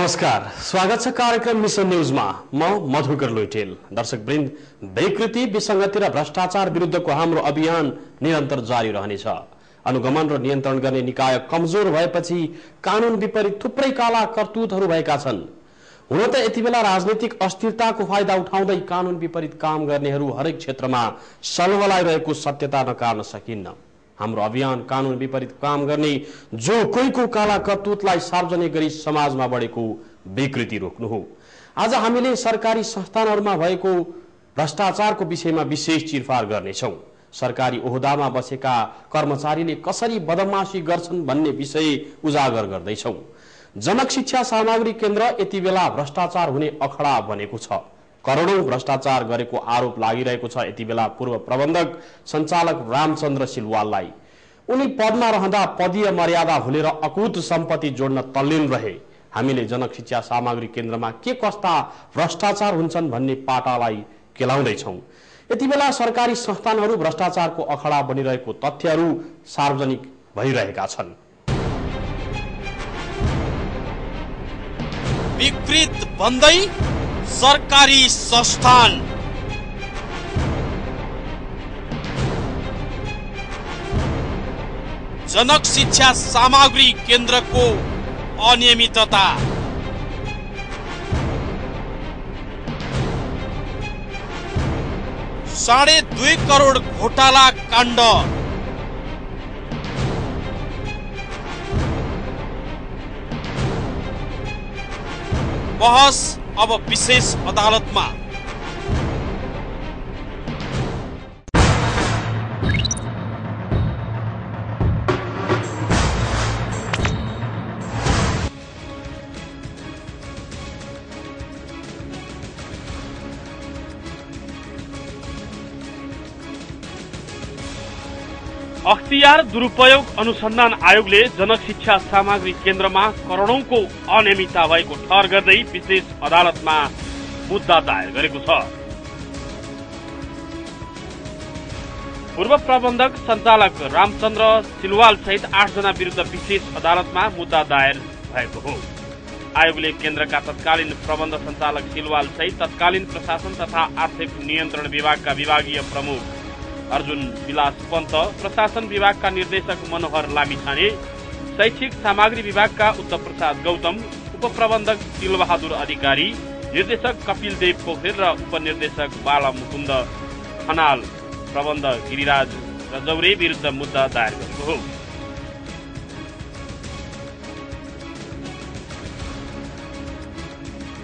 नमस्कार, स्वागत छ कार्यक्रम मिसन न्यूजमा। म मधुकर लुइटेल। दर्शकवृन्द, विकृति, विसंगति र भ्रष्टाचार विरुद्धको हाम्रो अभियान निरन्तर जारी रहनेछ। अनुगमन र नियन्त्रण गर्ने निकाय कमजोर भएपछि कानून विपरीत थुप्रै काला करतुतहरू भएका छन्। हुन त यति बेला राजनीतिक अस्थिरताको फाइदा उठाउँदै कानून विपरीत काम गर्नेहरू हरेक क्षेत्रमा सलवलाइरहेको सत्यता नकार्न सकिन्न। हाम्रो अभियान कानून विपरीत काम गर्ने जो कोहीको काला करतुतलाई सार्वजनिक गरी समाजमा बढेको विकृति रोक्नु हो। आज हामीले सरकारी संस्थानहरूमा भएको भ्रष्टाचारको विषयमा विशेष चिरफार गर्नेछौँ। सरकारी ओहदामा बसेका कर्मचारीले कसरी बदमाशी गर्छन् भन्ने विषय उजागर गर्दैछौँ। जनक शिक्षा सामग्री केन्द्र यति बेला भ्रष्टाचार हुने अखडा बनेको छ। करोडौं भ्रष्टाचार गरेको आरोप लागिरहेको छ यति बेला पूर्व प्रबन्धक सञ्चालक रामचन्द्र सिलवाललाई। उनी पदमा रहँदा पदीय मर्यादा भुलेर अकुत सम्पत्ति जोड्न तल्लीन रहे। हामीले जनक शिक्षा सामग्री केन्द्रमा के कस्ता भ्रष्टाचार हुन्छन् भन्ने पाटालाई केलाउँदैछौँ। यति बेला सरकारी संस्थानहरू भ्रष्टाचारको अखडा बनिरहेको तथ्यहरू सार्वजनिक भइरहेका छन्। विकृत बन्दै सरकारी संस्थान, जनक शिक्षा सामग्री केन्द्रको अनियमितता, $2.5 करोड घोटाला काण्ड, बहस अब विशेष अदालतमा। अख्तियार दुरुपयोग अनुसन्धान आयोगले जनक शिक्षा सामग्री केन्द्रमा करोडौंको अनियमितता भएको ठहर गर्दै विशेष अदालतमा मुद्दा दायर गरेको छ। पूर्व प्रबन्धक सञ्चालक रामचन्द्र सिलवाल सहित 8 जना विरुद्ध विशेष अदालतमा मुद्दा दायर भएको हो। आयोगले केन्द्रका तत्कालीन प्रबन्ध सञ्चालक सिलवाल सहित तत्कालीन प्रशासन तथा आर्थिक नियन्त्रण विभागका विभागीय प्रमुख अर्जुन विलास पन्त, प्रशासन विभागका निर्देशक मनोहर लामिछाने, शैक्षिक सामग्री विभागका उत्तर प्रसाद गौतम, उपप्रबन्धक तिलबहादुर अधिकारी, निर्देशक कपिल देव पोखरेल र उपनिर्देशक बाला मुकुन्द खनाल, प्रबन्ध गिरिराज रजौरे विरुद्ध मुद्दा दायर गरेको हो।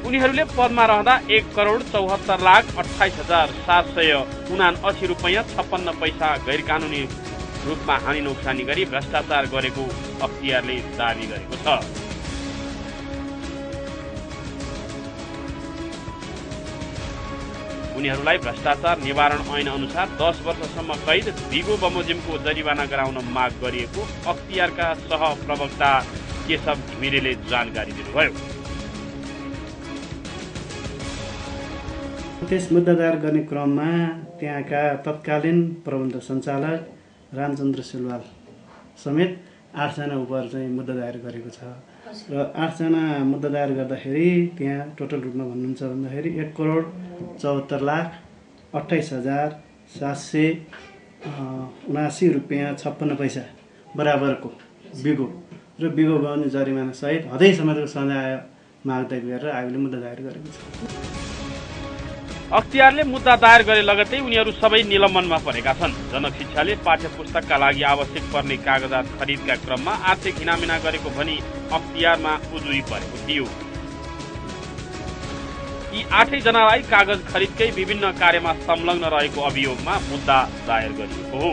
उनीहरूले पदमा रहँदा ₹1,74,28,779 गैर कानूनी रूपमा हानि नोक्सानी गरी भ्रष्टाचार गरेको अख्तियारले दावी गरेको छ। उनीहरूलाई भ्रष्टाचार निवारण ऐन अनुसार 10 वर्षसम्म कैद, भिगो बमोजिमको जरिवाना गराउन माग गरिएको अख्तियारका सहप्रवक्ता केशव घिमिरेले जानकारी दिनुभयो। त्यस मुद्दा दायर गर्ने क्रममा त्यहाँका तत्कालीन प्रबन्ध सञ्चालक रामचन्द्र सिलवाल समेत 8 जना उपर चाहिँ मुद्दा दायर गरेको छ र 8 जना मुद्दा दायर गर्दाखेरि त्यहाँ टोटल रूपमा भन्नुहुन्छ भन्दाखेरि ₹1,74,28,779.56 बराबरको बिगो र बिगो गर्ने जरिमाना सहित हदै समेतको सजाय माग्दै गरेर आयोगले मुद्दा दायर गरेको छ। अख्तियारले मुद्दा दायर गरे लगतै उनीहरू सबै निलम्बनमा परेका छन्। जनक शिक्षाले पाठ्य पुस्तकका लागि आवश्यक पर्ने कागजात खरिदका क्रममा आर्थिक हिनामिना गरेको भनी अख्तियारमा उजुरी परेको थियो। यी 8 जनालाई कागज खरिदकै विभिन्न कार्यमा संलग्न रहेको अभियोगमा मुद्दा दायर गरिएको हो।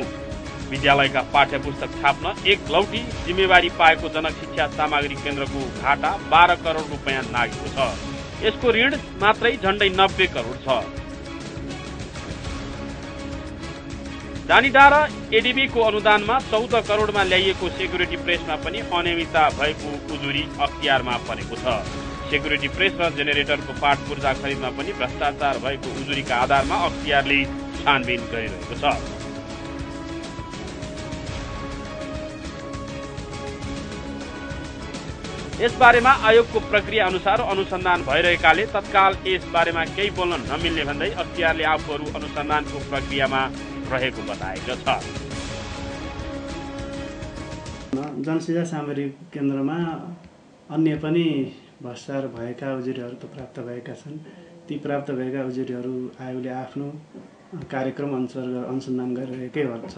विद्यालयका पाठ्य पुस्तक छाप्न 1 लौटी जिम्मेवारी पाएको जनक शिक्षा सामग्री केन्द्रको घाटा 12 करोड रुपियाँ नागेको छ। यसको ऋण मात्रै झण्डै 90 करोड छ। दानीडाँडा एडीबीको अनुदानमा 14 करोडमा ल्याइएको सेक्युरिटी प्रेसमा पनि अनियमितता भएको उजुरी अख्तियारमा परेको छ। सेक्युरिटी प्रेस र जेनेरेटरको पाठ पूर्जा खरिदमा पनि भ्रष्टाचार भएको उजुरीका आधारमा अख्तियारले छानबिन गरिरहेको छ। यसबारेमा आयोगको प्रक्रिया अनुसार अनुसन्धान भइरहेकाले तत्काल यसबारेमा केही बोल्न नमिल्ने भन्दै अख्तियारले आफूहरू अनुसन्धानको प्रक्रियामा रहेको बताएको छ। जनशिक्षा सामग्री केन्द्रमा अन्य पनि भ्रष्टाचार भएका उजुरीहरू त प्राप्त भएका छन्। ती प्राप्त भएका उजुरीहरू आयोगले आफ्नो कार्यक्रम अनुसार अनुसन्धान गरिरहेकै छ।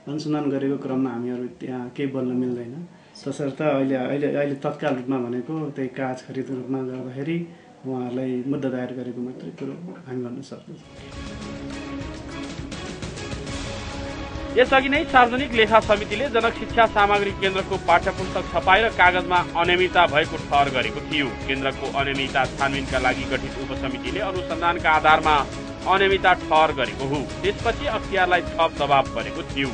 अनुसन्धान गरेको क्रममा हामीहरू त्यहाँ केही बोल्न मिल्दैन। तसर्थ अहिले तत्काल रूपमा भनेको त्यही कागज खरिदको रूपमा गर्दाखेरि उहाँहरूलाई मुद्दा दायर गरेको मात्रै कुरो हामी भन्न सक्छौँ। यसअघि नै सार्वजनिक लेखा समितिले जनक शिक्षा सामग्री केन्द्रको पाठ्यपुस्तक छपाई र कागजमा अनियमितता भएको ठहर गरेको थियो। केन्द्रको अनियमितता छानबिनका लागि गठित उपसमितिले अनुसन्धानका आधारमा अनियमितता ठहर गरेको हो। त्यसपछि अख्तियारलाई थप दबाव परेको थियो।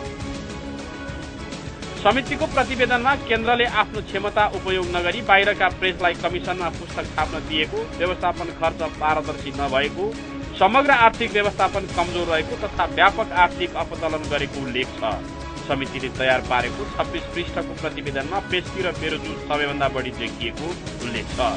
समितिको प्रतिवेदनमा केन्द्रले आफ्नो क्षमता उपयोग नगरी बाहिरका प्रेसलाई कमिसनमा पुस्तक छाप्न दिएको, व्यवस्थापन खर्च पारदर्शी नभएको, समग्र आर्थिक व्यवस्थापन कमजोर रहेको तथा व्यापक आर्थिक अपतलन गरेको उल्लेख छ। समितिले तयार पारेको 26 पृष्ठको प्रतिवेदनमा पेस्की र बेरोजुर सबैभन्दा बढी देखिएको उल्लेख छ।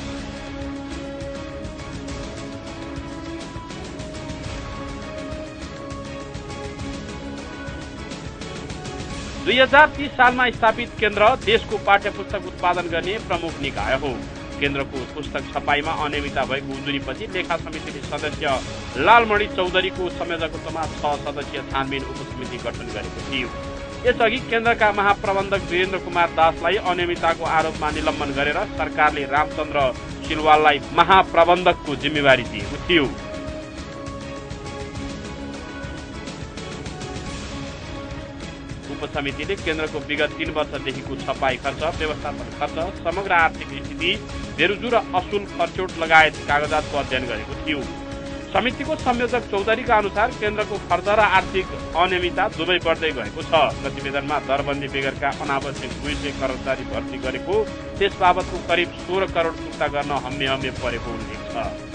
दुई 2030 सालमा स्थापित केन्द्र देशको पाठ्यपुस्तक उत्पादन गर्ने प्रमुख निकाय हो। केन्द्रको पुस्तक छपाईमा अनियमितता भएको उजुरीपछि लेखा समितिले सदस्य लालमणि चौधरीको संयोजकत्वमा 6 सदस्यीय छानबिन उपसमिति गठन गरेको थियो। यसअघि केन्द्रका महाप्रबन्धक वीरेन्द्र कुमार दासलाई अनियमितताको आरोपमा निलम्बन गरेर सरकारले रामचन्द्र सिलवाललाई महाप्रबन्धकको जिम्मेवारी दिएको थियो। उपसमितिले केन्द्रको विगत 3 वर्षदेखिको छपाई खर्च, व्यवस्थापन खर्च, समग्र आर्थिक स्थिति, बेरोजुर र असुल खर्चोट लगायत कागजातको अध्ययन गरेको थियो। समितिको संयोजक चौधरीका अनुसार केन्द्रको खर्च र आर्थिक अनियमितता दुवै बढ्दै गएको छ। प्रतिवेदनमा दरबन्दी बेगरका अनावश्यक 200 कर्मचारी भर्ती गरेको, त्यस बाबतको करिब 16 करोड चुक्ता गर्न हम्मे परेको उल्लेख छ।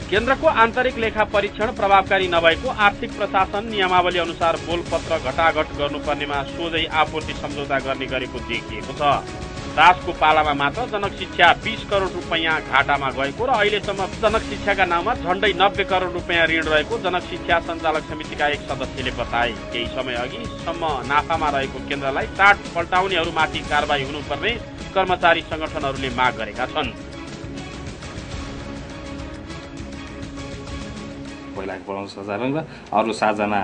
केन्द्रको आन्तरिक लेखा परीक्षण प्रभावकारी नभएको, आर्थिक प्रशासन नियमावली अनुसार बोलपत्र घटाघट गर्नुपर्नेमा सोझै आपूर्ति सम्झौता गर्ने गरेको देखिएको छ। दासको पालामा मात्र जनक शिक्षा 20 करोड रुपैयाँ घाटामा गएको र अहिलेसम्म जनक शिक्षाका नाममा झण्डै 90 करोड रुपैयाँ ऋण रहेको जनक शिक्षा सञ्चालक समितिका एक सदस्यले बताए। केही समय अघिसम्म नाफामा रहेको केन्द्रलाई टाट पल्टाउनेहरूमाथि कारबाही हुनुपर्ने कर्मचारी संगठनहरूले माग गरेका छन्। पहिलाको प्रमुख सञ्चालक र अरू 7 जना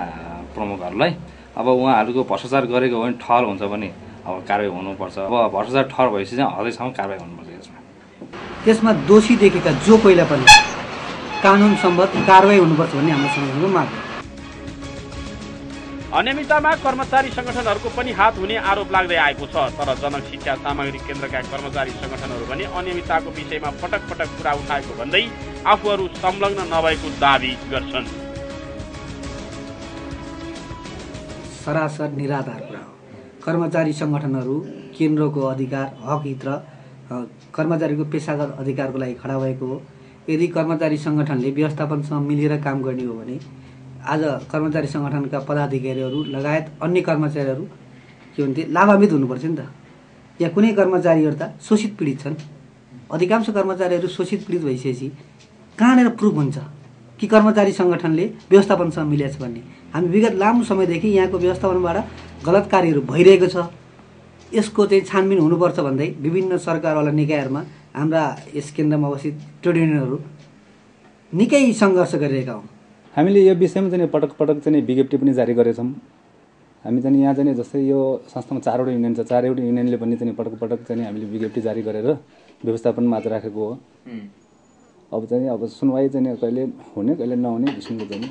प्रमुखहरूलाई अब उहाँहरूको भ्रष्टाचार गरेको हो भने ठहर हुन्छ भने अब कारबाही हुनुपर्छ। अब भ्रष्टाचार ठहर भएपछि चाहिँ हदैसम्म कारबाही हुनुपर्छ। त्यसमा दोषी देखेका जो पहिला पनि कानुन सम्बद्ध कारबाही हुनुपर्छ भन्ने हाम्रो संगठनको माग हो। अनियमिततामा कर्मचारी संगठनहरूको पनि हात हुने आरोप लाग्दै आएको छ। तर जनक शिक्षा सामग्री केन्द्रका कर्मचारी संगठनहरू पनि अनियमितताको विषयमा पटक पटक कुरा उठाएको भन्दै आफूहरू संलग्न नभएको दावी गर्छन्। सरासर निराधार कुरा हो। कर्मचारी संगठनहरू केन्द्रको अधिकार, हक हित र कर्मचारीको पेशागत अधिकारको लागि खडा भएको हो। यदि कर्मचारी संगठनले व्यवस्थापनसँग मिलेर काम गर्ने हो भने आज कर्मचारी संगठनका पदाधिकारीहरू लगायत अन्य कर्मचारीहरू के भन्थे लाभान्वित हुनुपर्छ नि त। या कुनै कर्मचारीहरू त शोषित पीडित छन्। अधिकांश कर्मचारीहरू शोषित पीडित भइसकेपछि कहाँनिर प्रुफ हुन्छ कि कर्मचारी संगठनले व्यवस्थापनसँग मिलेछ भन्ने। हामी विगत लामो समयदेखि यहाँको व्यवस्थापनबाट गलत कार्यहरू भइरहेको छ। यसको चाहिँ छानबिन हुनुपर्छ भन्दै विभिन्न सरकारवाला निकायहरूमा हाम्रा यस केन्द्रमा अवस्थित ट्रेड युनियनहरू निकै सङ्घर्ष गरिरहेका हौँ। हामीले यो विषयमा चाहिँ पटक पटक चाहिँ विज्ञप्ति पनि जारी गरेछौँ। हामी चाहिँ यहाँ चाहिँ जस्तै यो संस्थामा 4वटा युनियन छ। 4वटा युनियनले पनि चाहिँ पटक पटक चाहिँ हामीले विज्ञप्ति जारी गरेर व्यवस्थापनमा आज राखेको हो। अब सुनवाई चाहिँ कहिले हुने कहिले नहुने किसिमको चाहिँ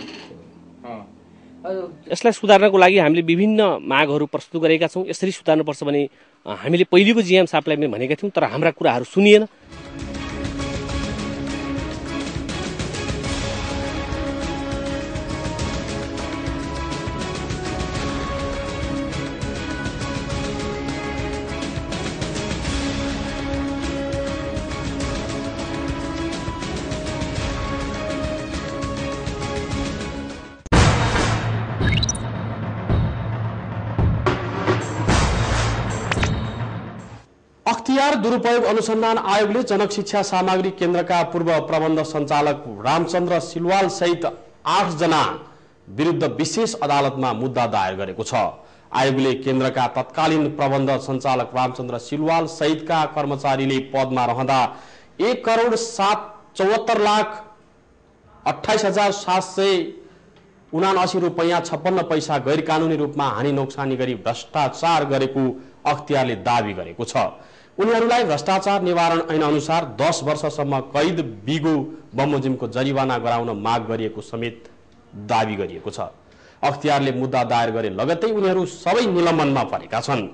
यसलाई सुधार्नको लागि हामीले विभिन्न मागहरू प्रस्तुत गरेका छौँ। यसरी सुधार्नुपर्छ भने हामीले पहिलेको जिएम साहबलाई पनि भनेका थियौँ, तर हाम्रा कुराहरू सुनिएन। अख्तियार दुरुपयोग अनुसन्धान आयोगले जनक शिक्षा सामग्री केन्द्रका पूर्व प्रबन्ध सञ्चालक रामचन्द्र सिलवाल सहित 8 जना विरुद्ध विशेष अदालतमा मुद्दा दायर गरेको छ। आयोगले केन्द्रका तत्कालीन प्रबन्ध सञ्चालक रामचन्द्र सिलवाल सहितका कर्मचारीले पदमा रहँदा 1,74,28,779 रुपैयाँ 56 पैसा गैर कानूनी रूपमा हानि नोक्सानी गरी भ्रष्टाचार गरेको अख्तियारले दावी गरेको छ। उनीहरूलाई भ्रष्टाचार निवारण ऐन अनुसार 10 वर्षसम्म कैद बिगो बमोजिमको जरिवाना गराउन माग गरिएको समेत दावी गरिएको छ। अख्तियारले मुद्दा दायर गरे लगत्तै उनीहरू सबै निलम्बनमा परेका छन्।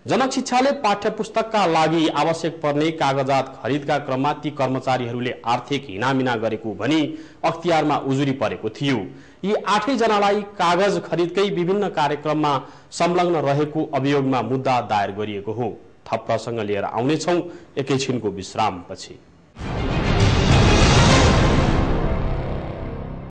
जनक शिक्षाले पाठ्यपुस्तकका लागि आवश्यक पर्ने कागजात खरिदका क्रममा ती कर्मचारीहरूले आर्थिक हिनामिना गरेको भनी अख्तियारमा उजुरी परेको थियो। यी 8 जनालाई कागज खरिदकै विभिन्न कार्यक्रममा संलग्न रहेको अभियोगमा मुद्दा दायर गरिएको हो। थप प्रसंग लिएर आउनेछौं एकैछिनको विश्रामपछि।